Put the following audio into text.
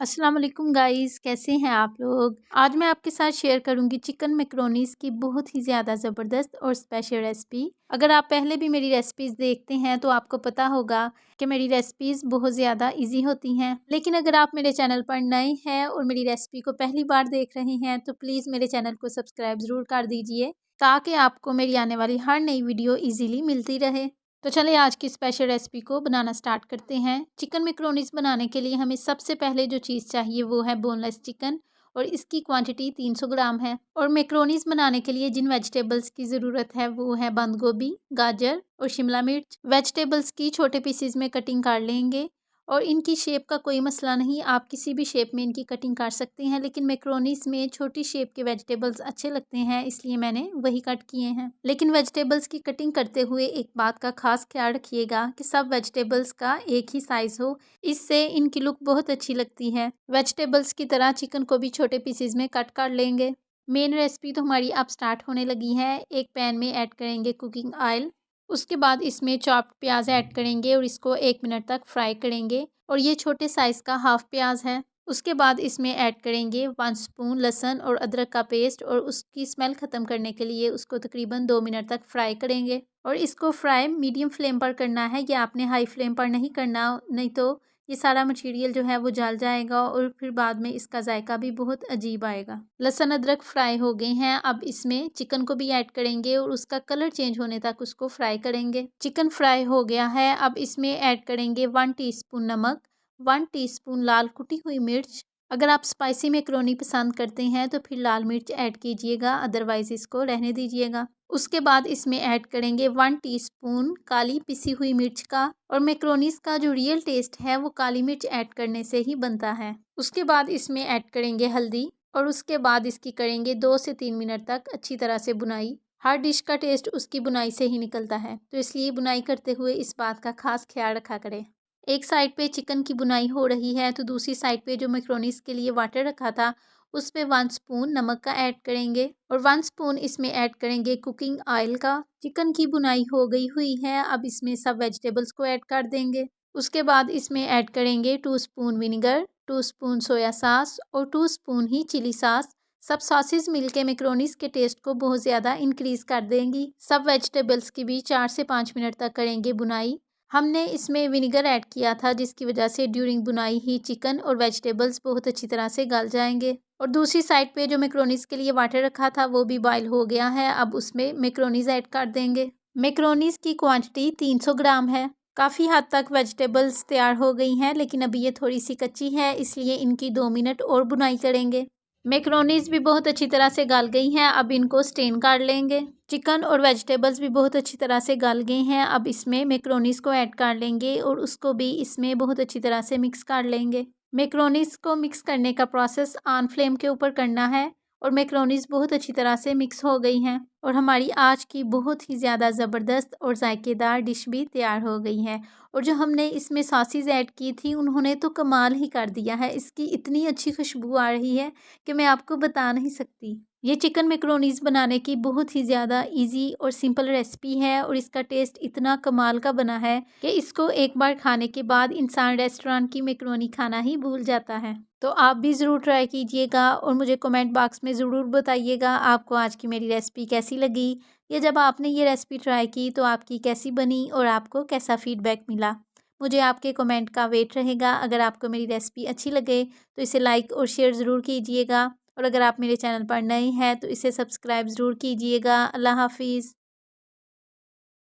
अस्सलाम वालेकुम गाइस, कैसे हैं आप लोग। आज मैं आपके साथ शेयर करूंगी चिकन मैक्रोनीज की बहुत ही ज़्यादा ज़बरदस्त और स्पेशल रेसिपी। अगर आप पहले भी मेरी रेसिपीज़ देखते हैं तो आपको पता होगा कि मेरी रेसिपीज़ बहुत ज़्यादा इजी होती हैं। लेकिन अगर आप मेरे चैनल पर नए हैं और मेरी रेसिपी को पहली बार देख रहे हैं तो प्लीज़ मेरे चैनल को सब्सक्राइब ज़रूर कर दीजिए, ताकि आपको मेरी आने वाली हर नई वीडियो ईजीली मिलती रहे। तो चलिए आज की स्पेशल रेसिपी को बनाना स्टार्ट करते हैं। चिकन मैक्रोनीज बनाने के लिए हमें सबसे पहले जो चीज़ चाहिए वो है बोनलेस चिकन, और इसकी क्वांटिटी 300 ग्राम है। और मैक्रोनीज बनाने के लिए जिन वेजिटेबल्स की ज़रूरत है वो है बंद गोभी, गाजर और शिमला मिर्च। वेजिटेबल्स की छोटे पीसेज में कटिंग कर लेंगे, और इनकी शेप का कोई मसला नहीं, आप किसी भी शेप में इनकी कटिंग कर सकते हैं, लेकिन मैक्रोनीज में छोटी शेप के वेजिटेबल्स अच्छे लगते हैं, इसलिए मैंने वही कट किए हैं। लेकिन वेजिटेबल्स की कटिंग करते हुए एक बात का खास ख्याल रखिएगा कि सब वेजिटेबल्स का एक ही साइज़ हो, इससे इनकी लुक बहुत अच्छी लगती है। वेजिटेबल्स की तरह चिकन को भी छोटे पीसेज में कट कर लेंगे। मेन रेसिपी तो हमारी अब स्टार्ट होने लगी है। एक पैन में ऐड करेंगे कुकिंग ऑयल, उसके बाद इसमें चॉप्ड प्याज ऐड करेंगे और इसको 1 मिनट तक फ्राई करेंगे। और ये छोटे साइज़ का हाफ प्याज है। उसके बाद इसमें ऐड करेंगे 1 स्पून लहसुन और अदरक का पेस्ट, और उसकी स्मेल ख़त्म करने के लिए उसको तकरीबन 2 मिनट तक फ्राई करेंगे। और इसको फ्राई मीडियम फ्लेम पर करना है, या आपने हाई फ्लेम पर नहीं करना, नहीं तो ये सारा मटेरियल जो है वो जल जाएगा और फिर बाद में इसका जायका भी बहुत अजीब आएगा। लहसुन अदरक फ्राई हो गए हैं, अब इसमें चिकन को भी ऐड करेंगे और उसका कलर चेंज होने तक उसको फ्राई करेंगे। चिकन फ्राई हो गया है, अब इसमें ऐड करेंगे 1 टीस्पून नमक, 1 टीस्पून लाल कुटी हुई मिर्च। अगर आप स्पाइसी मैक्रोनी पसंद करते हैं तो फिर लाल मिर्च ऐड कीजिएगा, अदरवाइज़ इसको रहने दीजिएगा। उसके बाद इसमें ऐड करेंगे 1 टीस्पून काली पिसी हुई मिर्च का, और मैक्रोनीज का जो रियल टेस्ट है वो काली मिर्च ऐड करने से ही बनता है। उसके बाद इसमें ऐड करेंगे हल्दी, और उसके बाद इसकी करेंगे 2 से 3 मिनट तक अच्छी तरह से बुनाई। हर डिश का टेस्ट उसकी बुनाई से ही निकलता है, तो इसलिए बुनाई करते हुए इस बात का खास ख्याल रखा करें। एक साइड पे चिकन की बुनाई हो रही है तो दूसरी साइड पे जो मैक्रोनीज के लिए वाटर रखा था उस पे 1 स्पून नमक का ऐड करेंगे, और 1 स्पून इसमें ऐड करेंगे कुकिंग ऑयल का। चिकन की बुनाई हो गई हुई है, अब इसमें सब वेजिटेबल्स को ऐड कर देंगे। उसके बाद इसमें ऐड करेंगे 2 spoon vinegar, 2 spoon soya sauce और 2 स्पून ही चिली सॉस। सब सॉसेस मिलके मैक्रोनीज के टेस्ट को बहुत ज़्यादा इंक्रीज़ कर देंगी। सब वेजिटेबल्स की भी 4 से 5 मिनट तक करेंगे बुनाई। हमने इसमें विनेगर ऐड किया था, जिसकी वजह से ड्यूरिंग बुनाई ही चिकन और वेजिटेबल्स बहुत अच्छी तरह से गल जाएंगे। और दूसरी साइड पे जो मैक्रोनीज के लिए वाटर रखा था वो भी बॉयल हो गया है, अब उसमें मैक्रोनीज ऐड कर देंगे। मैक्रोनीज की क्वांटिटी 300 ग्राम है। काफ़ी हद तक वेजिटेबल्स तैयार हो गई हैं, लेकिन अभी ये थोड़ी सी कच्ची है, इसलिए इनकी 2 मिनट और बुनाई करेंगे। मैक्रोनीज भी बहुत अच्छी तरह से गल गई हैं, अब इनको स्टेन कर लेंगे। चिकन और वेजिटेबल्स भी बहुत अच्छी तरह से गल गए हैं, अब इसमें मैक्रोनीज को ऐड कर लेंगे और उसको भी इसमें बहुत अच्छी तरह से मिक्स कर लेंगे। मैक्रोनीज को मिक्स करने का प्रोसेस ऑन फ्लेम के ऊपर करना है, और मैक्रोनीज बहुत अच्छी तरह से मिक्स हो गई हैं, और हमारी आज की बहुत ही ज़्यादा ज़बरदस्त और जायकेदार डिश भी तैयार हो गई है। और जो हमने इसमें सॉसेज ऐड की थी उन्होंने तो कमाल ही कर दिया है, इसकी इतनी अच्छी खुशबू आ रही है कि मैं आपको बता नहीं सकती। ये चिकन मैक्रोनीज बनाने की बहुत ही ज़्यादा इजी और सिंपल रेसिपी है, और इसका टेस्ट इतना कमाल का बना है कि इसको एक बार खाने के बाद इंसान रेस्टोरेंट की मैक्रोनी खाना ही भूल जाता है। तो आप भी ज़रूर ट्राई कीजिएगा और मुझे कमेंट बॉक्स में ज़रूर बताइएगा आपको आज की मेरी रेसिपी कैसी लगी, या जब आपने ये रेसिपी ट्राई की तो आपकी कैसी बनी और आपको कैसा फ़ीडबैक मिला। मुझे आपके कमेंट का वेट रहेगा। अगर आपको मेरी रेसिपी अच्छी लगे तो इसे लाइक और शेयर ज़रूर कीजिएगा, और अगर आप मेरे चैनल पर नए हैं तो इसे सब्सक्राइब ज़रूर कीजिएगा। अल्लाह हाफ़िज़।